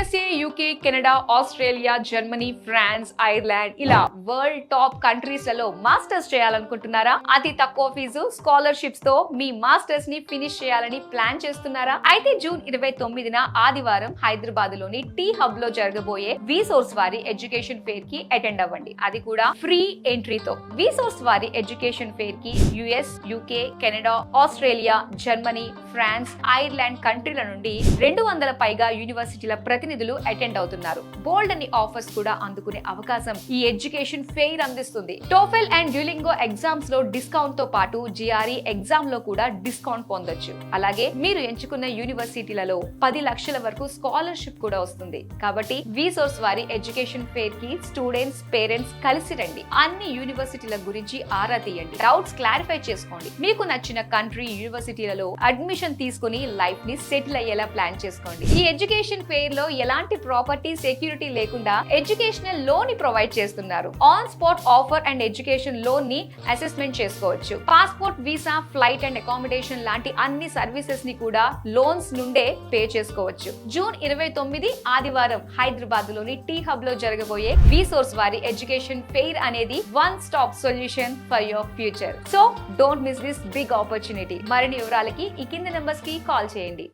USA, UK, Canada, Australia, Germany, France, Ireland ఇలా world top countries లలో masters చేయాలనుకుంటున్నారా? అతి తక్కువ ఫీజు, స్కాలర్షిప్స్ తో మీ మాస్టర్స్ ని ఫినిష్ చేయాలని ప్లాన్ చేస్తున్నారా? అయితే జూన్ 29న ఆదివారం హైదరాబాద్ లోని టీ హబ్ లో జరగబోయే విసోర్స్ వారి ఎడ్యుకేషన్ ఫేర్ కి అటెండ్ అవ్వండి. అది కూడా ఫ్రీ ఎంట్రీతో. విసోర్స్ వారి ఎడ్యుకేషన్ ఫేర్ కి US, UK, Canada, Australia, Germany, France, Ireland కంట్రీల నుండి 200 పైగా యూనివర్సిటీల ప్రతినిధులు అటెండ్ అవుతున్నారు. బోల్డ్ అని ఆఫర్స్ కూడా అందుకునే అవకాశం ఈ ఎడ్యుకేషన్ ఫెయిర్ అందిస్తుంది. టోఫెల్ అండ్ డ్యూలింగో ఎగ్జామ్స్ లో డిస్కౌంట్ తో పాటు జిఆర్ఈ ఎగ్జామ్ లో కూడా డిస్కౌంట్ పొందొచ్చు. అలాగే మీరు ఎంచుకున్న యూనివర్సిటీలలో 10 లక్షల వరకు స్కాలర్షిప్ కూడా వస్తుంది. కాబట్టి విసోర్స్ వారి ఎడ్యుకేషన్ ఫెయిర్ కి స్టూడెంట్స్, పేరెంట్స్ కలిసి రండి. అన్ని యూనివర్సిటీల గురించి ఆరా తీయండి, డౌట్స్ క్లారిఫై చేసుకోండి. మీకు నచ్చిన కంట్రీ యూనివర్సిటీలలో అడ్మిషన్ తీసుకుని లైఫ్ ని సెటిల్ అయ్యేలా ప్లాన్ చేసుకోండి. ఈ ఎడ్యుకేషన్ ఫెయిర్ లో ఎలాంటి ప్రాపర్టీ సెక్యూరిటీ లేకుండా ఎడ్యుకేషనల్ లోన్ ని ప్రొవైడ్ చేస్తున్నారు. On spot offer and education loan ని అసెస్మెంట్ చేసుకోవచ్చు. Passport, visa, flight and accommodation లాంటి అన్ని సర్వీసెస్ ని కూడా లోన్స్ నుండే పే చేసుకోవచ్చు. జూన్ 29 ఆదివారం హైదరాబాద్ లోని టీ హబ్ లో జరగబోయే విసోర్స్ వారి ఎడ్యుకేషన్ ఫెయిర్ అనేది one stop solution for your future. So don't miss this big opportunity. మరిన్ని వివరాలకి ఈ కింద నెంబర్స్ కి కాల్ చేయండి.